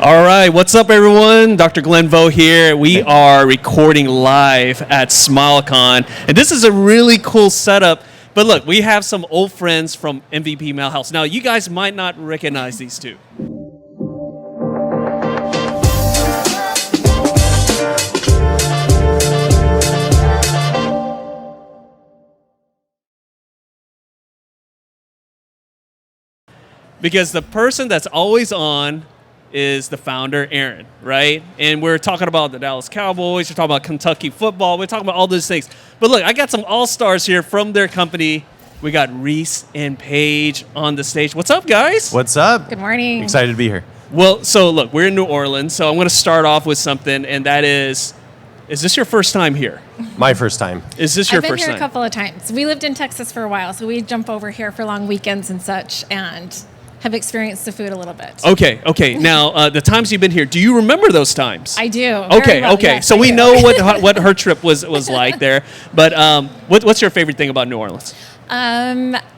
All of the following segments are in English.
All right, what's up, everyone? Dr. Glenn Vo here. We are recording live at SmileCon, and this is a really cool setup. But look, we have some old friends from MVP Mailhouse. Now, you guys might not recognize these two. Because the person that's always on is the founder, Aaron, right? And we're talking about the Dallas Cowboys, we're talking about Kentucky football, we're talking about all those things. But look, I got some all-stars here from their company. We got Reece and Paige on the stage. What's up, guys? What's up? Good morning. Excited to be here. Well, so look, we're in New Orleans, so I'm going to start off with something, and that is this your first time here? My first time. Is this your I've been first here time? a couple of times. We lived in Texas for a while, so we jump over here for long weekends and such, and have experienced the food a little bit. Okay. Now, the times you've been here, do you remember those times? I do. Okay. Yes, So I we do. know what her trip was like there. But what's your favorite thing about New Orleans?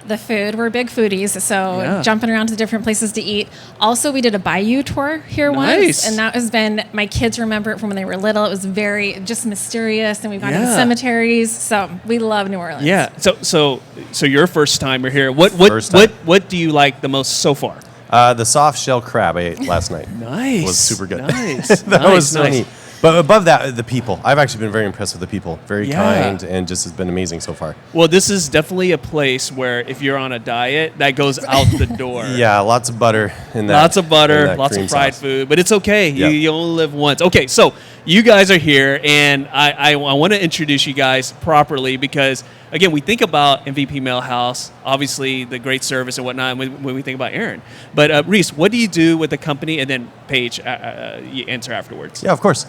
The food. We're big foodies, so Yeah. jumping around to different places to eat. Also, we did a bayou tour here Nice. once, and that has been, my kids remember it from when they were little. It was very just mysterious, and we've gone to the Yeah. cemeteries, so we love New Orleans. Yeah. So your first timer here. First time. What do you like the most so far? The soft shell crab I ate last night. Nice. Was super good. Nice. That was so nice. neat. But above that, the people. I've actually been very impressed with the people. Very Yeah. kind and just has been amazing so far. Well, this is definitely a place where if you're on a diet, that goes out the door. Yeah, lots of butter in that. Lots of in butter, that lots cream of fried sauce. food, but it's okay. Yep. You only live once. Okay, so you guys are here, and I want to introduce you guys properly because, again, we think about MVP Mailhouse, obviously the great service and whatnot, when we think about Aaron. But Reece, what do you do with the company? And then Paige, you answer afterwards. Yeah, of course.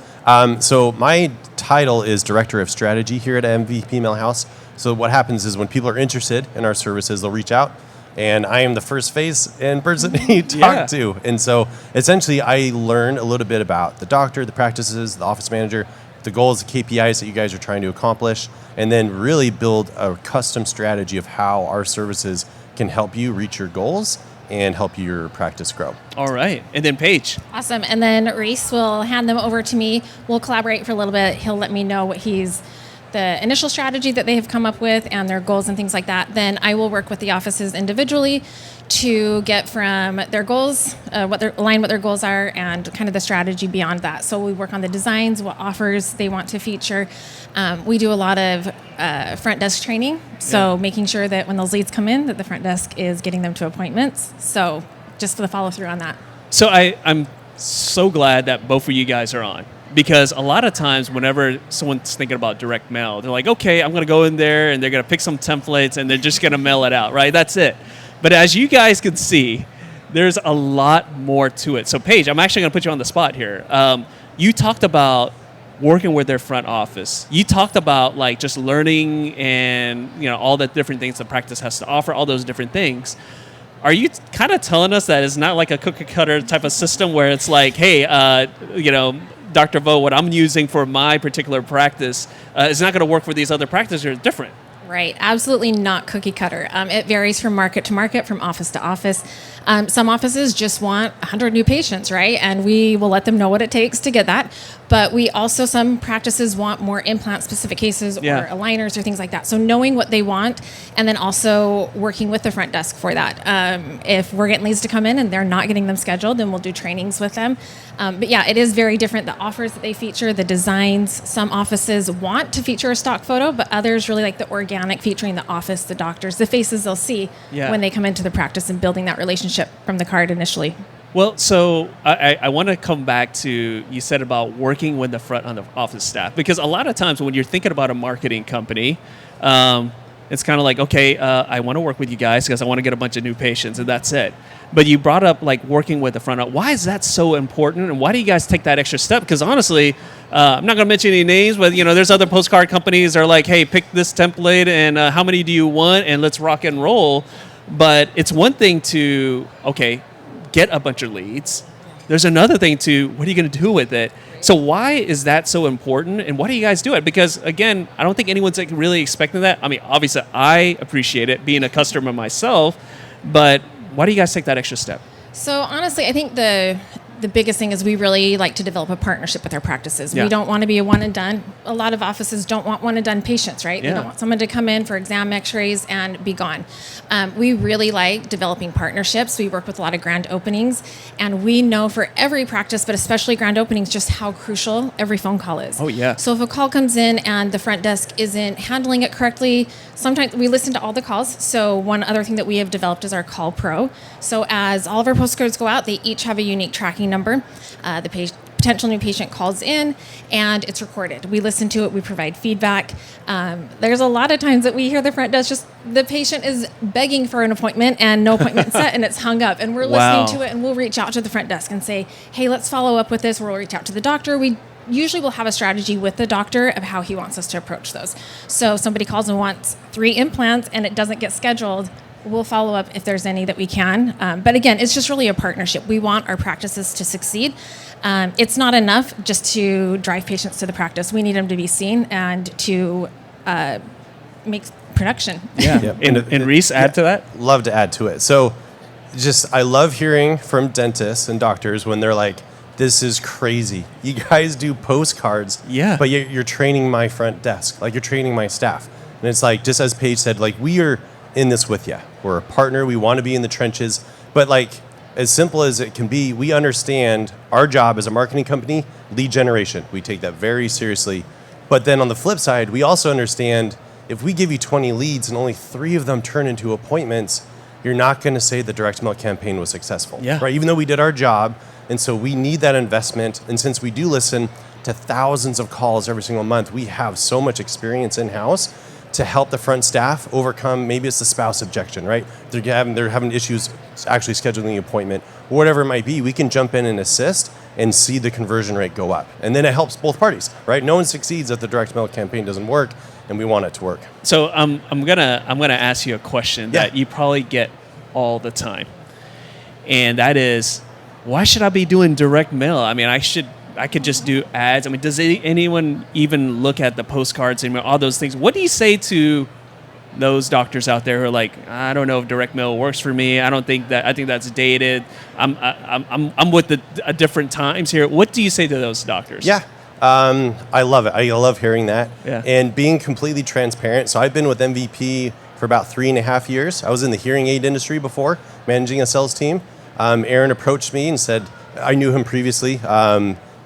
So my title is Director of Strategy here at MVP Mailhouse. So what happens is when people are interested in our services, they'll reach out, and I am the first face and person you talk Yeah. to. And so essentially I learn a little bit about the doctor, the practices, the office manager, the goals, the KPIs that you guys are trying to accomplish, and then really build a custom strategy of how our services can help you reach your goals and help your practice grow. All right, and then Paige. Awesome. And then Reece will hand them over to me. We'll collaborate for a little bit. He'll let me know what the initial strategy that they have come up with and their goals and things like that. Then I will work with the offices individually to get from their goals, align what their goals are, and kind of the strategy beyond that. So we work on the designs, what offers they want to feature. We do a lot of front desk training, so making sure that when those leads come in, that the front desk is getting them to appointments. So just for the follow through on that. So I'm so glad that both of you guys are on. Because a lot of times whenever someone's thinking about direct mail, they're like, okay, I'm going to go in there and they're going to pick some templates and they're just going to mail it out, right? That's it. But as you guys can see, there's a lot more to it. So Paige, I'm actually going to put you on the spot here. You talked about working with their front office. You talked about like just learning and all the different things the practice has to offer, all those different things. Are you kind of telling us that it's not like a cookie cutter type of system where it's like, hey, Dr. Vo, what I'm using for my particular practice is not going to work for these other practices. They're different. Right. Absolutely not cookie cutter. It varies from market to market, from office to office. Some offices just want 100 new patients, right? And we will let them know what it takes to get that. But we also, some practices want more implant-specific cases or aligners or things like that. So knowing what they want and then also working with the front desk for that. If we're getting leads to come in and they're not getting them scheduled, then we'll do trainings with them. But yeah, it is very different. The offers that they feature, the designs, some offices want to feature a stock photo, but others really like the organic featuring the office, the doctors, the faces they'll see when they come into the practice and building that relationship from the card initially. Well, so I want to come back to, you said about working with the front on the office staff, because a lot of times when you're thinking about a marketing company, it's kind of like, okay, I want to work with you guys because I want to get a bunch of new patients and that's it. But you brought up like working with the front office. Why is that so important? And why do you guys take that extra step? Because honestly, I'm not going to mention any names, but there's other postcard companies that are like, hey, pick this template and how many do you want? And let's rock and roll. But it's one thing to, okay, get a bunch of leads. There's another thing to, what are you going to do with it? So why is that so important, and why do you guys do it? Because, again, I don't think anyone's really expecting that. I mean, obviously, I appreciate it, being a customer myself, but why do you guys take that extra step? So honestly, I think the the biggest thing is we really like to develop a partnership with our practices. Yeah. We don't want to be a one and done. A lot of offices don't want one and done patients, right? Yeah. They don't want someone to come in for exam, x-rays, and be gone. We really like developing partnerships. We work with a lot of grand openings, and we know for every practice, but especially grand openings, just how crucial every phone call is. Oh, yeah. So if a call comes in and the front desk isn't handling it correctly, sometimes we listen to all the calls. So one other thing that we have developed is our Call Pro. So as all of our postcards go out, they each have a unique tracking number. The potential new patient calls in, and it's recorded. We listen to it. We provide feedback. There's a lot of times that we hear the front desk just the patient is begging for an appointment and no appointment set, and it's hung up. And we're Wow. listening to it, and we'll reach out to the front desk and say, hey, let's follow up with this. We'll reach out to the doctor. We usually will have a strategy with the doctor of how he wants us to approach those. So if somebody calls and wants 3 implants and it doesn't get scheduled, we'll follow up if there's any that we can. But again, it's just really a partnership. We want our practices to succeed. It's not enough just to drive patients to the practice. We need them to be seen and to make production. Yeah. Yep. And Reece, add to that? Love to add to it. So I love hearing from dentists and doctors when they're like, this is crazy. You guys do postcards, Yeah. but you're training my front desk, like you're training my staff. And it's like, just as Paige said, like we are in this with you. We're a partner. We want to be in the trenches. But like, as simple as it can be, we understand our job as a marketing company, lead generation. We take that very seriously. But then on the flip side, we also understand if we give you 20 leads and only 3 of them turn into appointments, you're not going to say the direct mail campaign was successful, Yeah. right? Even though we did our job. And so we need that investment. And since we do listen to thousands of calls every single month, we have so much experience in-house to help the front staff overcome, maybe it's the spouse objection, right? They're having issues actually scheduling the appointment, or whatever it might be. We can jump in and assist and see the conversion rate go up. And then it helps both parties, right? No one succeeds if the direct mail campaign doesn't work, and we want it to work. So I'm gonna ask you a question that you probably get all the time, and that is, why should I be doing direct mail? I mean, I could just do ads. I mean, does anyone even look at the postcards and all those things? What do you say to those doctors out there who are like, I don't know if direct mail works for me. I think that's dated. I'm with the different times here. What do you say to those doctors? Yeah. I love it. I love hearing that. Yeah. And being completely transparent. So I've been with MVP for about 3.5 years. I was in the hearing aid industry before, managing a sales team. Aaron approached me and said, I knew him previously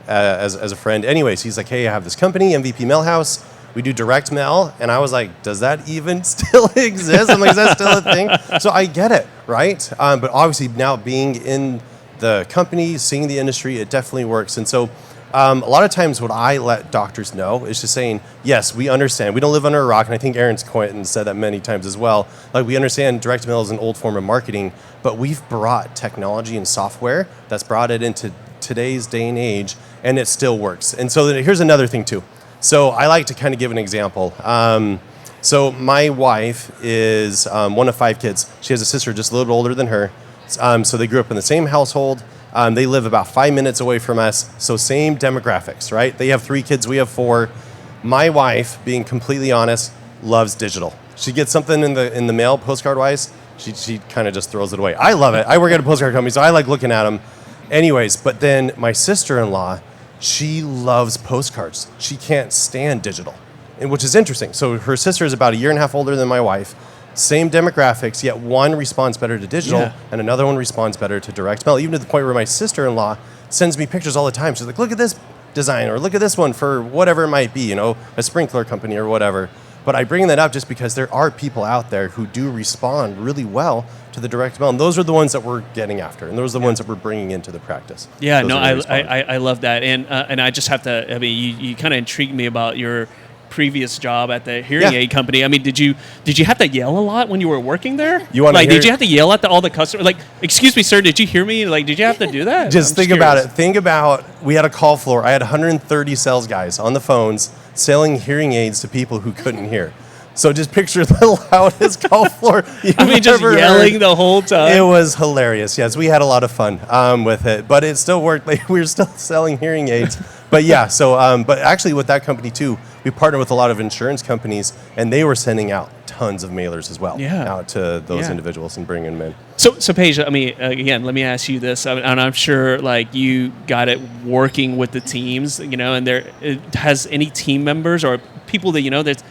as a friend. Anyways, he's like, hey, I have this company, MVP Mailhouse. We do direct mail. And I was like, does that even still exist? I'm like, is that still a thing? So I get it, right? But obviously now being in the company, seeing the industry, it definitely works. And so a lot of times what I let doctors know is just saying, yes, we understand. We don't live under a rock. And I think Aaron's coined and said that many times as well. Like, we understand direct mail is an old form of marketing, but we've brought technology and software that's brought it into today's day and age, and it still works. And so here's another thing too. So I like to kind of give an example. So my wife is one of 5 kids. She has a sister just a little bit older than her. So they grew up in the same household. They live about 5 minutes away from us. So same demographics, right? They have 3 kids, we have 4. My wife, being completely honest, loves digital. She gets something in the mail, postcard wise, she kind of just throws it away. I love it. I work at a postcard company, so I like looking at them. Anyways, but then my sister-in-law, she loves postcards. She can't stand digital, and which is interesting. So her sister is about 1.5 years older than my wife. Same demographics, yet one responds better to digital and another one responds better to direct mail, even to the point where my sister-in-law sends me pictures all the time. She's like, look at this design, or look at this one for whatever it might be, a sprinkler company or whatever. But I bring that up just because there are people out there who do respond really well to the direct mail, and those are the ones that we're getting after, and those are the ones that we're bringing into the practice. Yeah, Those no, are really I love that, and I just have to. I mean, you kind of intrigued me about your previous job at the hearing aid company. I mean, did you have to yell a lot when you were working there? You want to did you have to yell at all the customers? Like, excuse me, sir, did you hear me? Like, did you have to do that? Just think about it. Think about, we had a call floor. I had 130 sales guys on the phones selling hearing aids to people who couldn't hear. So just picture the loudest call floor you've just ever yelling heard. the whole time. It was hilarious. Yes, we had a lot of fun with it, but it still worked. Like, we were still selling hearing aids. But yeah, so but actually with that company too, we partnered with a lot of insurance companies, and they were sending out tons of mailers as well out to those individuals and bringing them in. So Paige, I mean, again, let me ask you this, and I'm sure like you got it working with the teams, you know, and has any team members or people that you know that's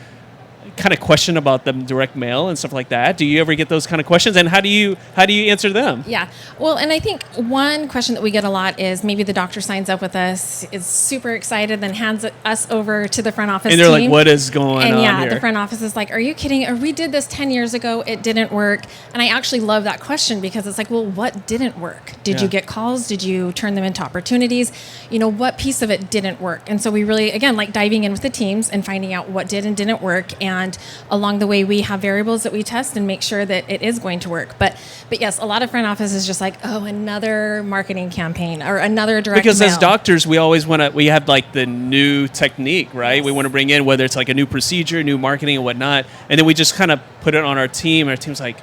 kind of question about the direct mail and stuff like that? Do you ever get those kind of questions, and how do you answer them? Yeah, well, and I think one question that we get a lot is maybe the doctor signs up with us, is super excited, then hands us over to the front office and they're team. like, what is going on here? The front office is like, are you kidding? Or we did this 10 years ago, it didn't work. And I actually love that question because it's like, well, what didn't work? Did you get calls? Did you turn them into opportunities? You know, what piece of it didn't work? And so we really, again, like diving in with the teams and finding out what did and didn't work. And along the way, we have variables that we test and make sure that it is going to work. But yes, a lot of front office is just like, oh, another marketing campaign or another direct because mail. As doctors, we always want to, we have like the new technique, right? Yes. We want to bring in whether it's like a new procedure, new marketing and whatnot. And then we just kind of put it on our team. Our team's like,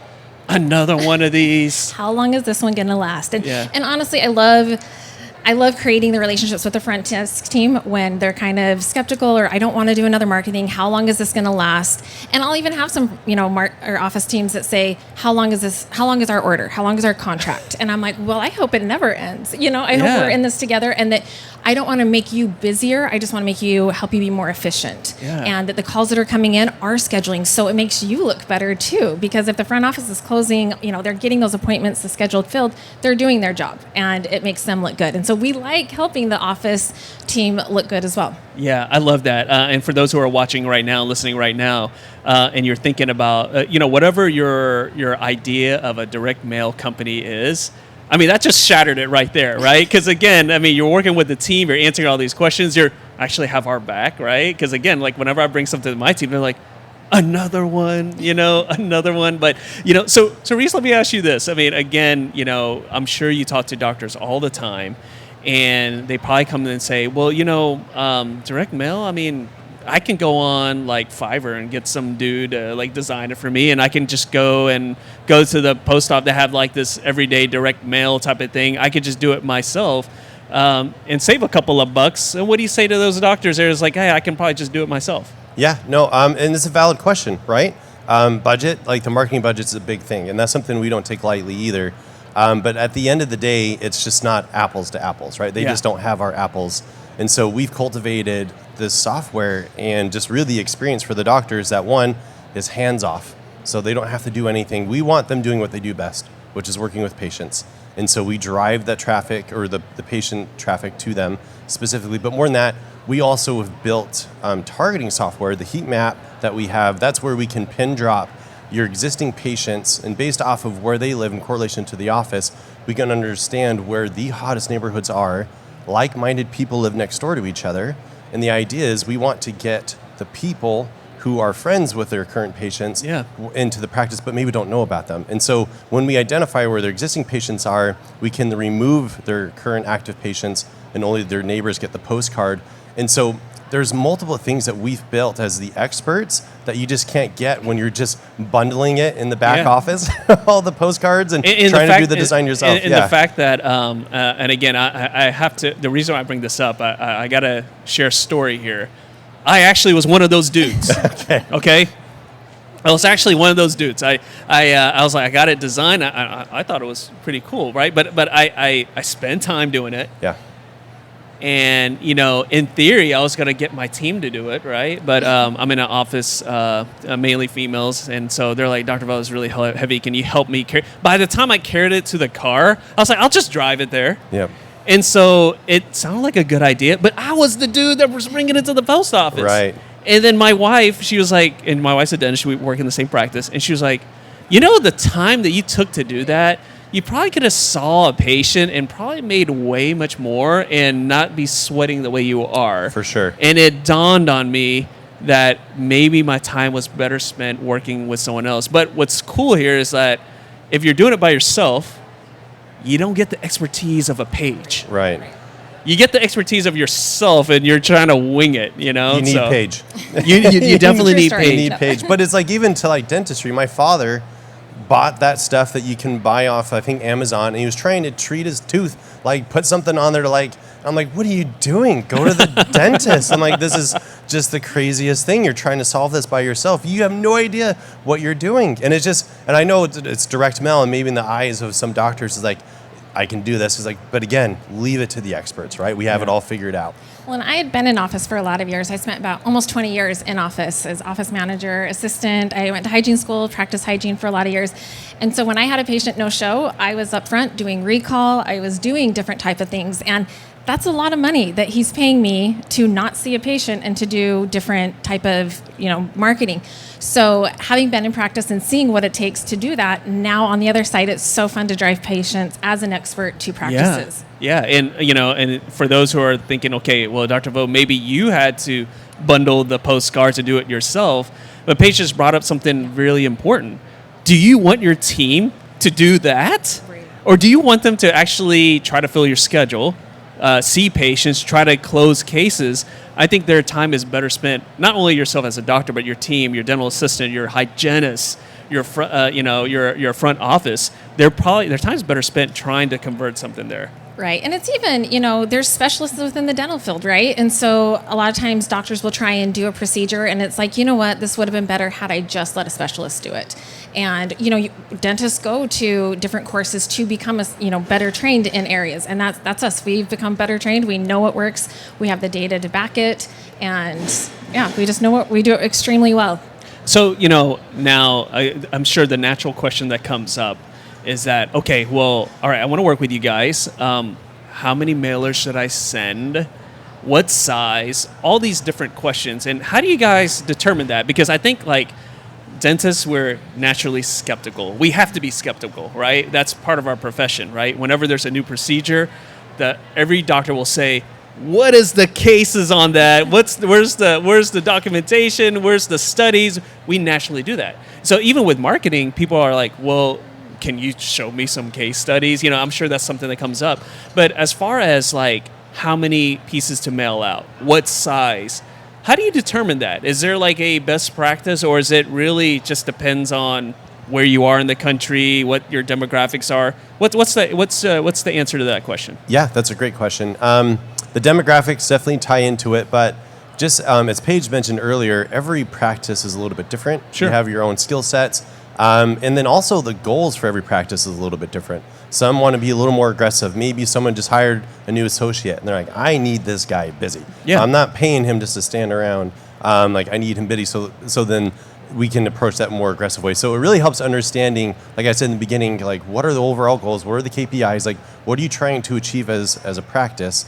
another one of these. How long is this one going to last? And honestly, I love creating the relationships with the front desk team when they're kind of skeptical or I don't want to do another marketing. How long is this going to last? And I'll even have some, you know, or office teams that say, how long is this? How long is our order? How long is our contract? And I'm like, well, I hope it never ends. You know, I hope we're in this together and that I don't want to make you busier. I just want to help you be more efficient. And that the calls that are coming in are scheduling. So it makes you look better too, because if the front office is closing, you know, they're getting those appointments, the scheduled filled, they're doing their job and it makes them look good. And so we like helping the office team look good as well. Yeah, I love that. And for those who are watching right now, listening right now, and you're thinking about, you know, whatever your idea of a direct mail company is, I mean, that just shattered it right there, right? Because again, I mean, you're working with the team, you're answering all these questions, you actually have our back, right? Because again, like whenever I bring something to my team, they're like, another one, you know, another one. But, you know, so Reece, let me ask you this. I mean, again, you know, I'm sure you talk to doctors all the time, and they probably come in and say, well, you know, direct mail, I mean, I can go on like Fiverr and get some dude to like design it for me, and I can just go to the post office that have like this everyday direct mail type of thing. I could just do it myself and save a couple of bucks. And what do you say to those doctors? There's like, hey, I can probably just do it myself. Yeah, no, and it's a valid question, right? Budget, like the marketing budget's a big thing, and that's something we don't take lightly either. But at the end of the day, it's just not apples to apples, right? They just don't have our apples. And so we've cultivated this software and just really the experience for the doctors that one is hands off. So they don't have to do anything. We want them doing what they do best, which is working with patients. And so we drive that traffic or the patient traffic to them specifically. But more than that, we also have built targeting software, the heat map that we have. That's where we can pin drop your existing patients, and based off of where they live in correlation to the office, we can understand where the hottest neighborhoods are. Like-minded people live next door to each other, and the idea is we want to get the people who are friends with their current patients into the practice, but maybe don't know about them. And so when we identify where their existing patients are, we can remove their current active patients, and only their neighbors get the postcard. And so there's multiple things that we've built as the experts that you just can't get when you're just bundling it in the back office, all the postcards and trying to do the design yourself. And the fact that, and again, I have to, the reason why I bring this up, I got to share a story here. I actually was one of those dudes. Okay. I was actually one of those dudes. I was like, I got it designed. I thought it was pretty cool, right? But I spent time doing it. Yeah. And, you know, in theory, I was going to get my team to do it, right? But I'm in an office, mainly females, and so they're like, Dr. Vell is really heavy. Can you help me carry? By the time I carried it to the car, I was like, I'll just drive it there. Yep. And so it sounded like a good idea, but I was the dude that was bringing it to the post office. Right. And then my wife, she was like, and my wife's a dentist, we work in the same practice, and she was like, you know, the time that you took to do that, you probably could have saw a patient and probably made way much more and not be sweating the way you are. For sure. And it dawned on me that maybe my time was better spent working with someone else. But what's cool here is that if you're doing it by yourself, you don't get the expertise of a Paige. Right. You get the expertise of yourself, and you're trying to wing it, you know? You need Paige. You definitely need Paige. You need Paige. But it's like even to like dentistry, my father bought that stuff that you can buy off, I think, Amazon, and he was trying to treat his tooth, like put something on there to like I'm like, what are you doing? Go to the dentist. I'm like, this is just the craziest thing. You're trying to solve this by yourself. You have no idea what you're doing. And it's just, and I know it's direct mail, and maybe in the eyes of some doctors is like, I can do this. It's like, but again, leave it to the experts, right? We have it all figured out. Well, and I had been in office for a lot of years. I spent about almost 20 years in office as office manager, assistant. I went to hygiene school, practiced hygiene for a lot of years. And so when I had a patient no show, I was up front doing recall. I was doing different type of things. And that's a lot of money that he's paying me to not see a patient and to do different type of, marketing. So having been in practice and seeing what it takes to do that, now on the other side, it's so fun to drive patients as an expert to practices. Yeah. And, and for those who are thinking, okay, well, Dr. Vo, maybe you had to bundle the postcards and do it yourself. But Paige just brought up something really important. Do you want your team to do that? Right. Or do you want them to actually try to fill your schedule? See patients, try to close cases? I think their time is better spent, not only yourself as a doctor, but your team, your dental assistant, your hygienist, your front office. Their time is better spent trying to convert something there. Right. And it's even, there's specialists within the dental field, right? And so a lot of times doctors will try and do a procedure and it's like, you know what, this would have been better had I just let a specialist do it. And, dentists go to different courses to become, better trained in areas. And that's us. We've become better trained. We know what works. We have the data to back it. And we just know what we do extremely well. So, now I'm sure the natural question that comes up is that, okay, well, all right, I want to work with you guys. How many mailers should I send? What size? All these different questions. And how do you guys determine that? Because I think, dentists, we're naturally skeptical. We have to be skeptical, right? That's part of our profession, right? Whenever there's a new procedure, every doctor will say, what is the cases on that? Where's the documentation? Where's the studies? We naturally do that. So even with marketing, people are like, well, can you show me some case studies? I'm sure that's something that comes up. But as far as how many pieces to mail out, what size, how do you determine that? Is there a best practice, or is it really just depends on where you are in the country, what your demographics are? What's the answer to that question? Yeah, that's a great question. The demographics definitely tie into it, but just as Paige mentioned earlier, every practice is a little bit different. Sure. You have your own skill sets. And then also the goals for every practice is a little bit different. Some want to be a little more aggressive. Maybe someone just hired a new associate and they're like, I need this guy busy. Yeah. I'm not paying him just to stand around. I need him busy. So then we can approach that in a more aggressive way. So it really helps understanding, like I said in the beginning, what are the overall goals? What are the KPIs? What are you trying to achieve as a practice?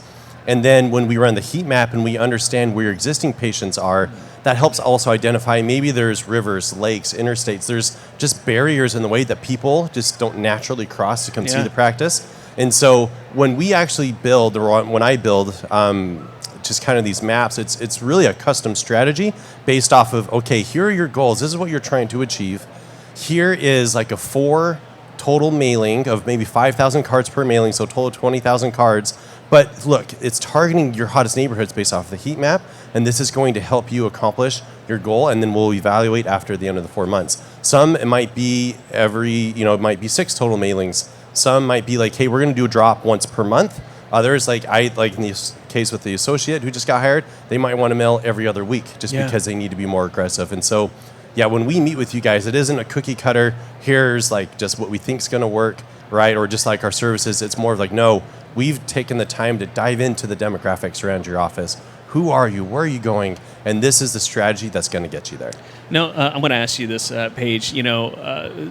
And then when we run the heat map and we understand where your existing patients are, that helps also identify maybe there's rivers, lakes, interstates. There's just barriers in the way that people just don't naturally cross to come see the practice. And so when we actually build, or when I build just kind of these maps, it's really a custom strategy based off of, okay, here are your goals. This is what you're trying to achieve. Here is a 4 total mailing of maybe 5,000 cards per mailing, so total 20,000 cards. But look, it's targeting your hottest neighborhoods based off the heat map, and this is going to help you accomplish your goal, and then we'll evaluate after the end of the 4 months. Some, it might be it might be 6 total mailings. Some might be hey, we're going to do a drop once per month. Others, in the case with the associate who just got hired, they might want to mail every other week just because they need to be more aggressive. And so, when we meet with you guys, it isn't a cookie cutter. Here's just what we think is going to work, right? Or just our services. It's more of no, we've taken the time to dive into the demographics around your office. Who are you? Where are you going? And this is the strategy that's going to get you there. Now, I'm going to ask you this, Paige.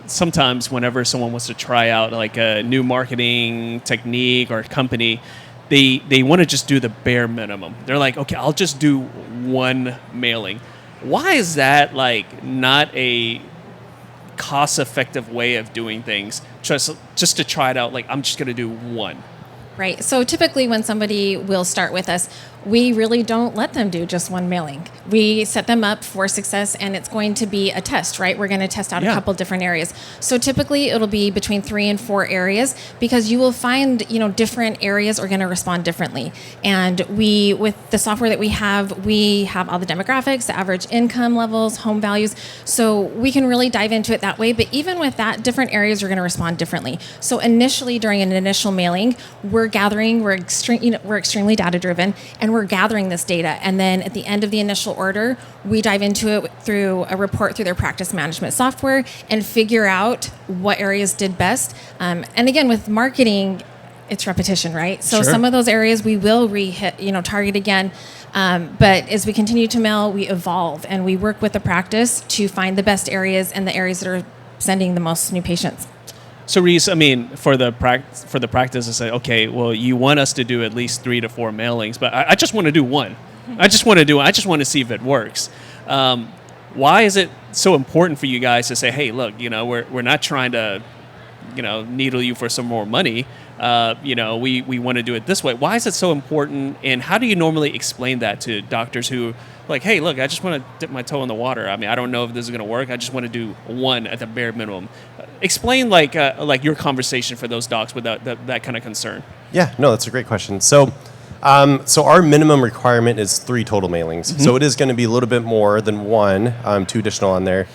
Sometimes whenever someone wants to try out a new marketing technique or company, they want to just do the bare minimum. They're like, okay, I'll just do one mailing. Why is that not a cost-effective way of doing things? Just to try it out, I'm just going to do one. Right. So typically when somebody will start with us, we really don't let them do just one mailing. We set them up for success, and it's going to be a test, right? We're going to test out a couple different areas. So typically it'll be between 3 and 4 areas, because you will find, different areas are going to respond differently. And with the software that we have all the demographics, the average income levels, home values. So we can really dive into it that way. But even with that, different areas are going to respond differently. So initially, during an initial mailing, we're extremely data driven, and we're gathering this data. And then at the end of the initial order, we dive into it through a report through their practice management software and figure out what areas did best. And again, with marketing, it's repetition, right? So some of those areas we will target again. But as we continue to mail, we evolve, and we work with the practice to find the best areas and the areas that are sending the most new patients. So Reece, for the practice to say, okay, well, you want us to do at least 3 to 4 mailings, but I just want to do one. I just want to see if it works. Why is it so important for you guys to say, hey, look, we're not trying to, needle you for some more money. We want to do it this way. Why is it so important? And how do you normally explain that to doctors who like, hey, look, I just want to dip my toe in the water. I don't know if this is going to work. I just want to do one at the bare minimum. Explain like your conversation for those docs with that kind of concern. Yeah, no, that's a great question. So our minimum requirement is 3 total mailings. Mm-hmm. So it is going to be a little bit more than 1, 2 additional on there.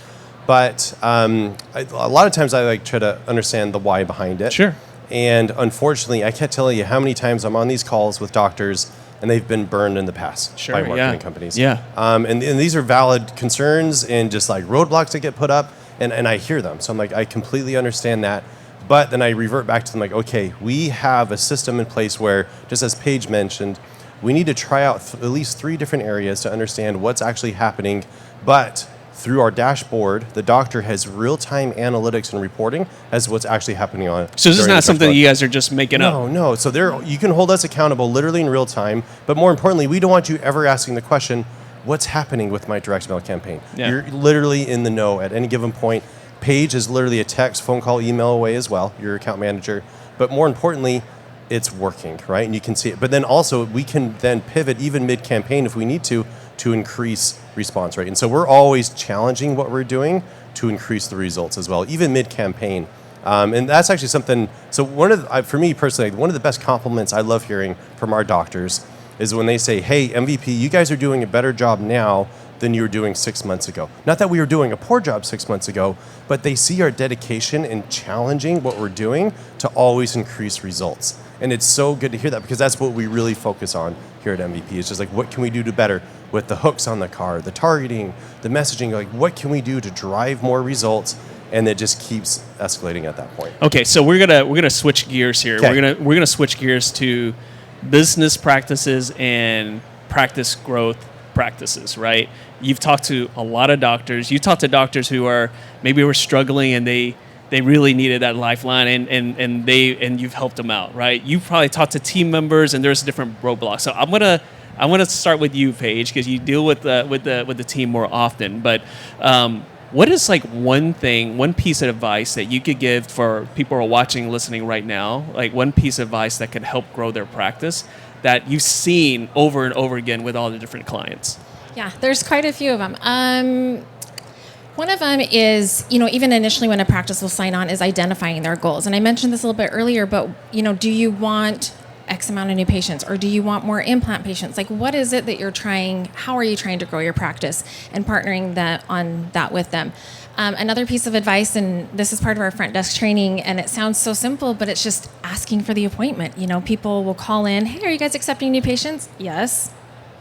But a lot of times I try to understand the why behind it. Sure. And unfortunately, I can't tell you how many times I'm on these calls with doctors and they've been burned in the past by marketing companies. Yeah. And these are valid concerns and just like roadblocks that get put up, and I hear them. So I'm like, I completely understand that. But then I revert back to them like, okay, we have a system in place where, just as Paige mentioned, we need to try out at least 3 different areas to understand what's actually happening. But through our dashboard, the doctor has real-time analytics and reporting as what's actually happening on. So this is not something you guys are just making up? No. So you can hold us accountable literally in real time, but more importantly, we don't want you ever asking the question, what's happening with my direct mail campaign? Yeah. You're literally in the know at any given point. Paige is literally a text, phone call, email away as well, your account manager. But more importantly, it's working, right? And you can see it. But then also, we can then pivot even mid-campaign if we need to increase response rate. And so we're always challenging what we're doing to increase the results as well, even mid-campaign. And that's actually something, so for me personally, one of the best compliments I love hearing from our doctors is when they say, hey, MVP, you guys are doing a better job now than you were doing 6 months ago. Not that we were doing a poor job 6 months ago, but they see our dedication in challenging what we're doing to always increase results. And it's so good to hear that, because that's what we really focus on here at MVP. It's just like, what can we do to better with the hooks on the card, the targeting, the messaging, like what can we do to drive more results? And it just keeps escalating at that point. Okay, so we're gonna switch gears here. Okay. We're gonna switch gears to business practices and practice growth practices, right? You've talked to a lot of doctors. You talked to doctors who were struggling and they really needed that lifeline, and you've helped them out, right? You probably talked to team members, and there's different roadblocks. So I'm gonna start with you, Paige, because you deal with the team more often. But what is like one piece of advice that you could give for people who are watching, listening right now? Like one piece of advice that could help grow their practice that you've seen over and over again with all the different clients? Yeah, there's quite a few of them. One of them is, even initially when a practice will sign on, is identifying their goals. And I mentioned this a little bit earlier, but, do you want X amount of new patients, or do you want more implant patients? Like, what is it that you're trying? How are you trying to grow your practice, and partnering on that with them? Another piece of advice, and this is part of our front desk training, and it sounds so simple, but it's just asking for the appointment. People will call in, hey, are you guys accepting new patients? Yes.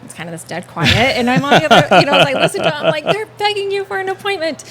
It's kind of this dead quiet, and I'm on the other, listen to it. I'm like, they're begging you for an appointment.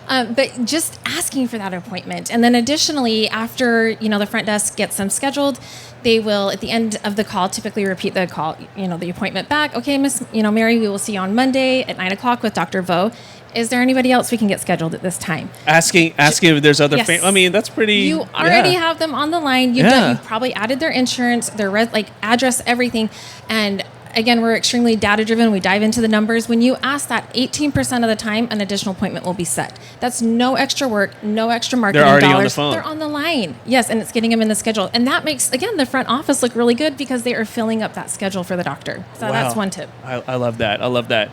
But just asking for that appointment. And then additionally, after, the front desk gets them scheduled, they will, at the end of the call, typically repeat the call, the appointment back. Okay, Miss, Mary, we will see you on Monday at 9:00 with Dr. Vo. Is there anybody else we can get scheduled at this time? Asking if there's other that's pretty... You already have them on the line. You've probably added their insurance, their address, everything. And again, we're extremely data driven. We dive into the numbers. When you ask that, 18% of the time, an additional appointment will be set. That's no extra work, no extra marketing They're already dollars. on the phone. They're on the line. Yes, and it's getting them in the schedule. And that makes, again, the front office look really good because they are filling up that schedule for the doctor. So that's one tip. I love that. I love that.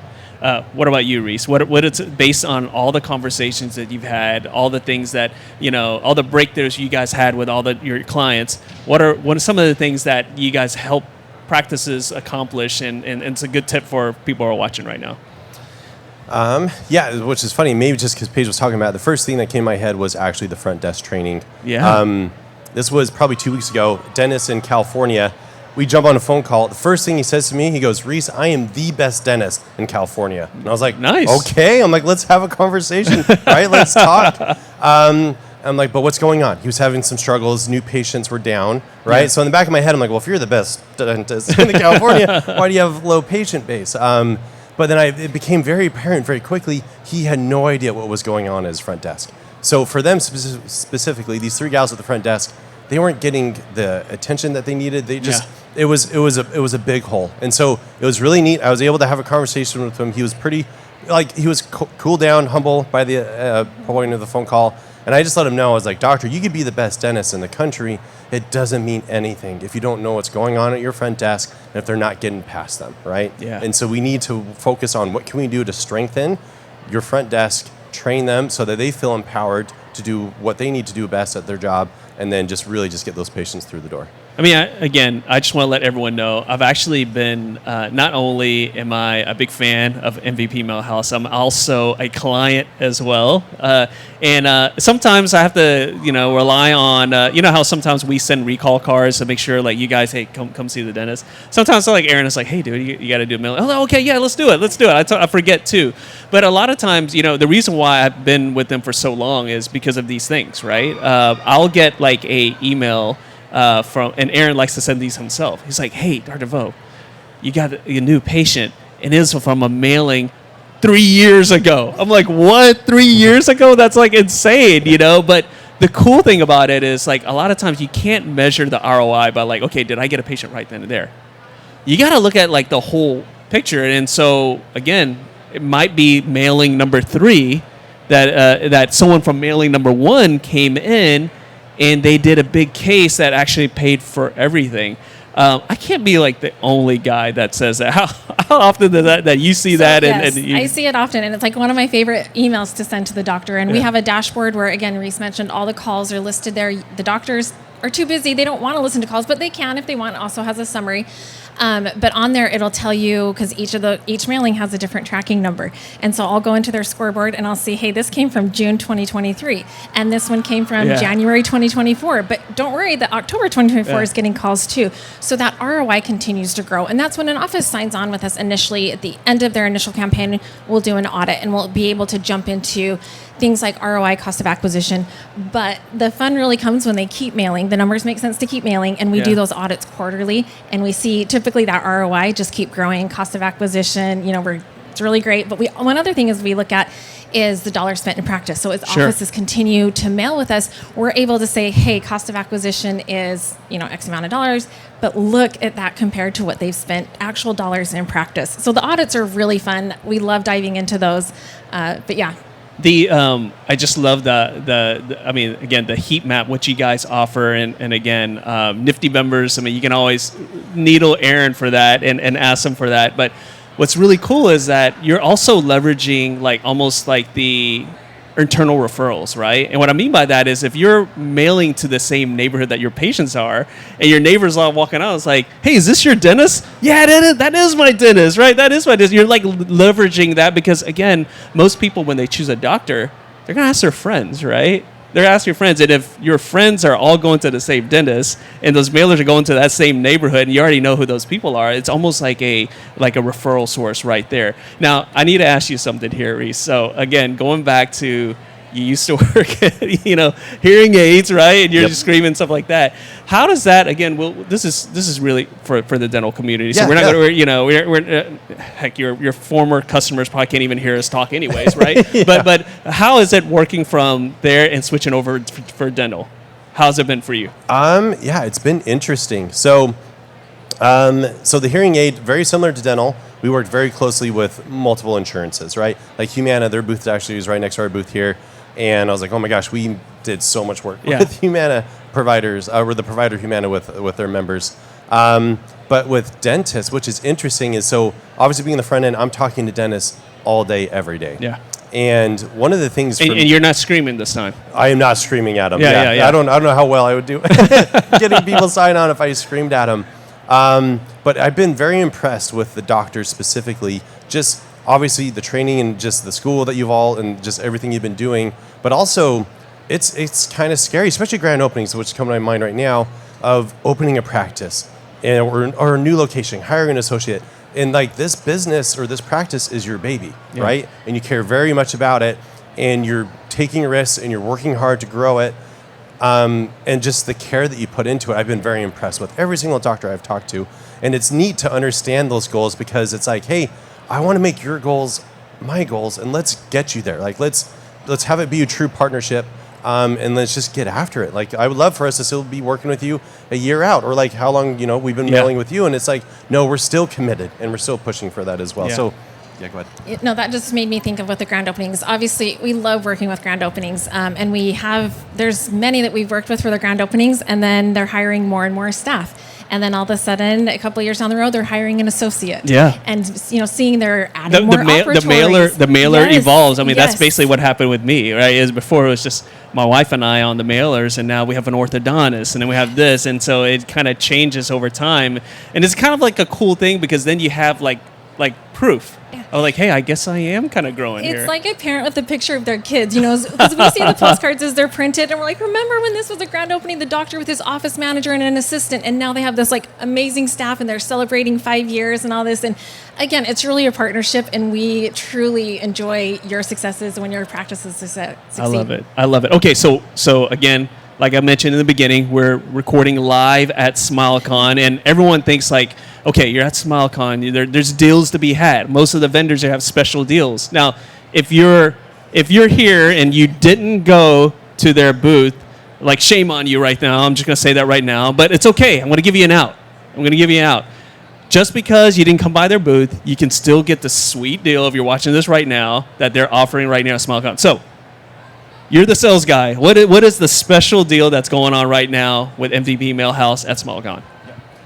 What about you, Reece? What it's based on all the conversations that you've had, all the things that, all the breakthroughs you guys had with all your clients. What are some of the things that you guys help practices accomplish, and it's a good tip for people who are watching right now? Yeah, which is funny, maybe just because Paige was talking about it, the first thing that came to my head was actually the front desk training. Yeah. This was probably 2 weeks ago. Dentist in California, we jump on a phone call. The first thing he says to me, he goes, "Reece, I am the best dentist in California." And I was like, nice. Okay. I'm like, let's have a conversation, right? Let's talk. I'm like, but what's going on? He was having some struggles. New patients were down, right? Yeah. So in the back of my head, I'm like, well, if you're the best dentist in California, why do you have low patient base? But then it became very apparent very quickly, he had no idea what was going on at his front desk. So for them specifically, these 3 gals at the front desk, they weren't getting the attention that they needed. They just, it was a big hole. And so it was really neat. I was able to have a conversation with him. He was pretty, he was cool down, humble by the point of the phone call. And I just let him know, I was like, "Doctor, you could be the best dentist in the country. It doesn't mean anything if you don't know what's going on at your front desk and if they're not getting past them," right? Yeah. And so we need to focus on what can we do to strengthen your front desk, train them so that they feel empowered to do what they need to do best at their job, and then just get those patients through the door. I mean, I just want to let everyone know, I've actually been, not only am I a big fan of MVP Mailhouse, I'm also a client as well. And sometimes I have to, rely on, how sometimes we send recall cards to make sure, like, you guys, hey, come see the dentist. Sometimes like Aaron is like, "Hey, dude, you got to do a mail." Oh, okay, yeah, let's do it. I forget too. But a lot of times, the reason why I've been with them for so long is because of these things, right? I'll get like a email and Aaron likes to send these himself. He's like, "Hey, Dr. Vo, you got a new patient, and it's from a mailing 3 years ago." I'm like, "What? 3 years ago? That's like insane, But the cool thing about it is, like, a lot of times you can't measure the ROI by like, okay, did I get a patient right then and there? You got to look at like the whole picture. And so again, it might be mailing number 3 that someone from mailing number 1 came in, and they did a big case that actually paid for everything. I can't be like the only guy that says that. How often does that you see that? Yes, I see it often, and it's like one of my favorite emails to send to the doctor. And we have a dashboard where, again, Reece mentioned all the calls are listed there. The doctors are too busy. They don't want to listen to calls, but they can if they want. It also has a summary. But on there, it'll tell you, because each mailing has a different tracking number. And so I'll go into their scoreboard and I'll see, hey, this came from June 2023. And this one came from January 2024. But don't worry, that October 2024 is getting calls too. So that ROI continues to grow. And that's when an office signs on with us initially. At the end of their initial campaign, we'll do an audit and we'll be able to jump into things like ROI, cost of acquisition. But the fun really comes when they keep mailing. The numbers make sense to keep mailing, and we do those audits quarterly, and we see typically that ROI just keep growing. Cost of acquisition, it's really great. But one other thing is we look at is the dollar spent in practice. So as offices continue to mail with us, we're able to say, hey, cost of acquisition is, X amount of dollars, but look at that compared to what they've spent actual dollars in practice. So the audits are really fun. We love diving into those. But yeah. I just love the heat map, which you guys offer, and again, Nifty members. I mean, you can always needle Aaron for that and ask him for that. But what's really cool is that you're also leveraging like almost like the internal referrals, right? And what I mean by that is if you're mailing to the same neighborhood that your patients are, and your neighbor's all walking out, it's like, "Hey, is this your dentist?" "Yeah, that is my dentist," right? That is my dentist. You're like leveraging that because, again, most people, when they choose a doctor, they're going to ask their friends, right? They're asking your friends. And if your friends are all going to the same dentist and those mailers are going to that same neighborhood and you already know who those people are, it's almost like a referral source right there. Now, I need to ask you something here, Reece. So, again, going back to you used to work at, hearing aids, right? And you're just screaming stuff like that. How does that, again, this is really for the dental community. So we're not going to, heck, your former customers probably can't even hear us talk anyways, right? But how is it working from there and switching over for dental? How's it been for you? It's been interesting. So So the hearing aid, very similar to dental. We worked very closely with multiple insurances, right? Like Humana, their booth actually is right next to our booth here. And I was like, oh my gosh, we did so much work with Humana providers. We're the provider Humana with their members. But with dentists, which is interesting, is so obviously being the front end, I'm talking to dentists all day, every day. Yeah. And one of the things, and you're not screaming this time. I am not screaming at them. Yeah. I don't know how well I would do getting people sign on if I screamed at them. But I've been very impressed with the doctors specifically. Just obviously the training and just the school that you've all and just everything you've been doing. But also, it's kind of scary, especially grand openings, which come to my mind right now, of opening a practice or a new location, hiring an associate. And like this business or this practice is your baby, right? And you care very much about it, and you're taking risks and you're working hard to grow it. And just the care that you put into it, I've been very impressed with every single doctor I've talked to. And it's neat to understand those goals because it's like, hey, I want to make your goals my goals, and let's get you there. Like let's have it be a true partnership. And let's just get after it. Like I would love for us to still be working with you a year out, or like how long we've been mailing with you, and it's like no, we're still committed and we're still pushing for that as well. Yeah. So, yeah, go ahead. No, that just made me think of with the grand openings. Obviously, we love working with grand openings, and there's many that we've worked with for the grand openings, and then they're hiring more and more staff. And then all of a sudden, a couple of years down the road, they're hiring an associate. Yeah. And seeing they're adding more the mailer Yes. evolves. I mean, that's Yes. basically what happened with me, right? Is before it was just my wife and I on the mailers, and now we have an orthodontist, and then we have this, and so it kind of changes over time. And it's kind of like a cool thing because then you have like proof. Yeah. Oh, like, hey, I guess I am kind of growing here. It's like a parent with a picture of their kids, because we see the postcards as they're printed, and we're like, remember when this was a grand opening, the doctor with his office manager and an assistant, and now they have this like amazing staff, and they're celebrating 5 years and all this. And again, it's really a partnership, and we truly enjoy your successes when your practices succeed. I love it. Okay, so again, like I mentioned in the beginning, we're recording live at SmileCon, and everyone thinks like, okay, you're at SmileCon, there's deals to be had. Most of the vendors have special deals. Now, if you're here and you didn't go to their booth, like shame on you right now. I'm just going to say that right now, but it's okay. I'm going to give you an out. Just because you didn't come by their booth, you can still get the sweet deal if you're watching this right now that they're offering right now at SmileCon. So, you're the sales guy. What is the special deal that's going on right now with MVP Mailhouse at SmileCon?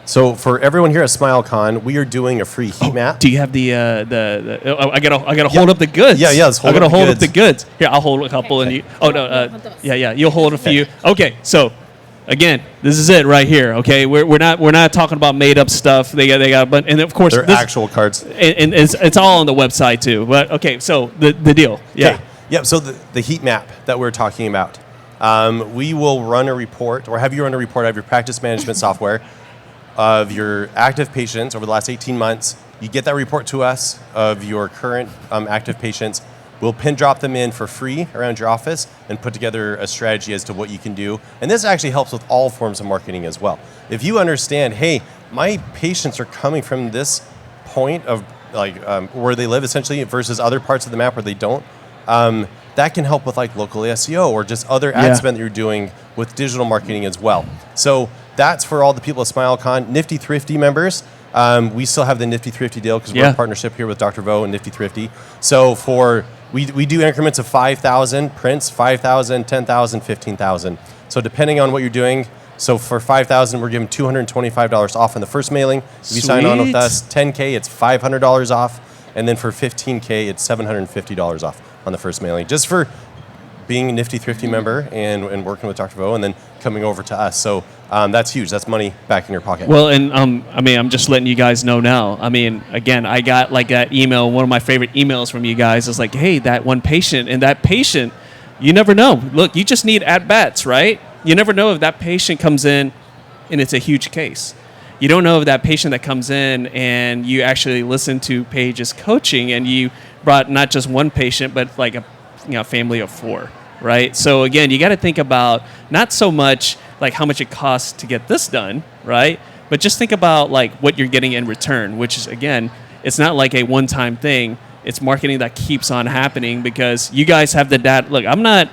So for everyone here at SmileCon, we are doing a free heat map. Do you have the I gotta hold up the goods. Yeah. Let's hold up the goods. Here, I'll hold a couple, and you. Oh no. Yeah. You'll hold a few. Okay. So, again, this is it right here. Okay. We're not talking about made up stuff. They got, but and of course they're actual cards. And it's all on the website too. But okay. So the deal. Yeah. Okay. Yep. So the heat map that we're talking about, we will run a report or have you run a report of your practice management software of your active patients over the last 18 months. You get that report to us of your current active patients. We'll pin drop them in for free around your office and put together a strategy as to what you can do. And this actually helps with all forms of marketing as well. If you understand, hey, my patients are coming from this point of where they live essentially versus other parts of the map where they don't, that can help with like local SEO or just other ad spend that you're doing with digital marketing as well. So that's for all the people at SmileCon. Nifty Thrifty members, we still have the Nifty Thrifty deal because we're in partnership here with Dr. Vo and Nifty Thrifty. So we do increments of 5,000 prints, 5,000, 10,000, 15,000. So depending on what you're doing, so for 5,000, we're giving $225 off in the first mailing. If you sign on with us, 10K, it's $500 off. And then for 15K, it's $750 off on the first mailing, just for being a Nifty Thrifty member and working with Dr. Vo and then coming over to us. So that's huge. That's money back in your pocket. Well, and I'm just letting you guys know now. I mean, again, I got like that email. One of my favorite emails from you guys is like, hey, that one patient, and that patient, you never know. Look, you just need at-bats, right? You never know if that patient comes in and it's a huge case. You don't know if that patient that comes in and you actually listen to Paige's coaching and you brought not just one patient, but like a family of 4, right? So again, you got to think about not so much like how much it costs to get this done, right? But just think about like what you're getting in return, which is, again, it's not like a one-time thing. It's marketing that keeps on happening because you guys have the data. Look,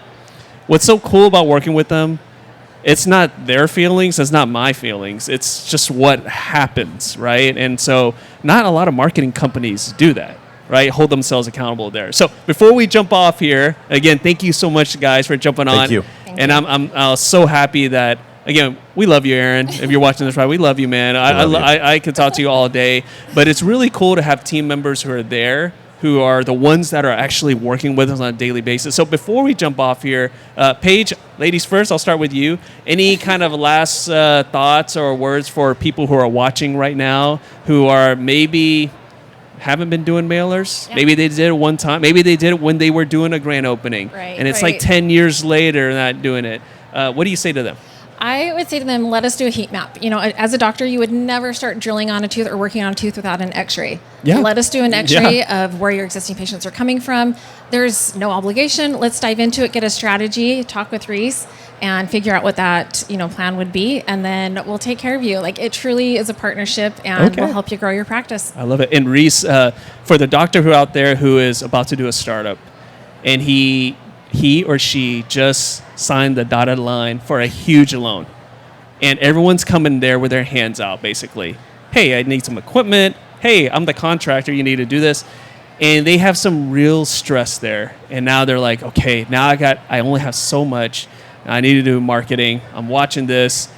what's so cool about working with them it's not their feelings, it's not my feelings. It's just what happens, right? And so not a lot of marketing companies do that, right? Hold themselves accountable there. So before we jump off here, again, thank you so much, guys, for jumping on. Thank you. Thank And you. I'm so happy that, again, we love you, Aaron. If you're watching this, right, we love you, man. I could talk to you all day. But it's really cool to have team members who are there, who are the ones that are actually working with us on a daily basis. So before we jump off here, Paige, ladies first, I'll start with you. Any kind of last thoughts or words for people who are watching right now, who are maybe haven't been doing mailers? Yeah. Maybe they did it one time. Maybe they did it when they were doing a grand opening. Right, and it's right. like 10 years later not doing it. What do you say to them? I would say to them, let us do a heat map. You know, as a doctor, you would never start drilling on a tooth or working on a tooth without an x-ray. Yeah. Let us do an x-ray Yeah. of where your existing patients are coming from. There's no obligation. Let's dive into it, get a strategy, talk with Reece, and figure out what that, plan would be. And then we'll take care of you. Like, it truly is a partnership, and Okay. we'll help you grow your practice. I love it. And Reece, for the doctor who out there who is about to do a startup, and he or she just signed the dotted line for a huge loan, and everyone's coming there with their hands out, basically. Hey, I need some equipment. Hey, I'm the contractor. You need to do this. And they have some real stress there. And now they're like, okay, now I only have so much. I need to do marketing. I'm watching this.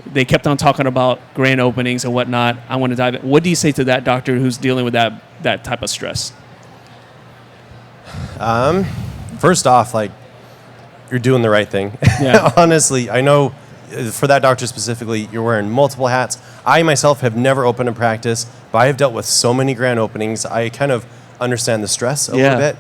They kept on talking about grand openings and whatnot. I want to dive in. What do you say to that doctor who's dealing with that type of stress? First off, like, you're doing the right thing. Yeah. Honestly, I know for that doctor specifically, you're wearing multiple hats. I myself have never opened a practice, but I have dealt with so many grand openings. I kind of understand the stress a little bit.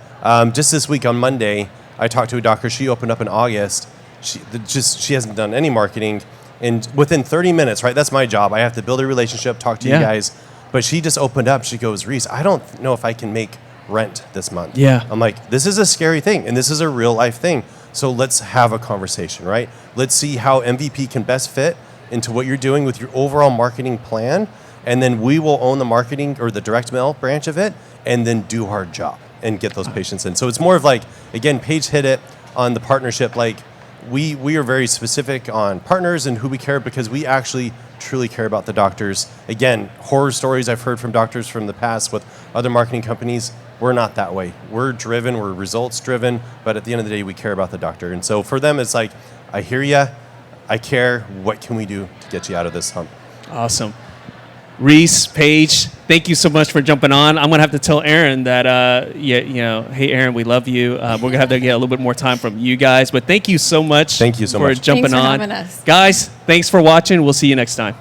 Just this week on Monday, I talked to a doctor. She opened up in August. She hasn't done any marketing. And within 30 minutes, right, that's my job. I have to build a relationship, talk to you guys. But she just opened up. She goes, Reece, I don't know if I can make rent this month. Yeah. I'm like, this is a scary thing, and this is a real life thing. So let's have a conversation, right? Let's see how MVP can best fit into what you're doing with your overall marketing plan. And then we will own the marketing or the direct mail branch of it, and then do our job and get those patients in. So it's more of like, again, Paige hit it on the partnership. Like, we are very specific on partners and who we care, because we actually truly care about the doctors. Again, horror stories I've heard from doctors from the past with other marketing companies. We're not that way. We're driven, we're results driven, but at the end of the day, we care about the doctor. And so for them, it's like, I hear you, I care, what can we do to get you out of this hump? Awesome. Reece, Paige, thank you so much for jumping on. I'm going to have to tell Aaron that, hey, Aaron, we love you. We're going to have to get a little bit more time from you guys. But thank you so much Thank you so for much. jumping Thanks for on. having us. Guys, thanks for watching. We'll see you next time.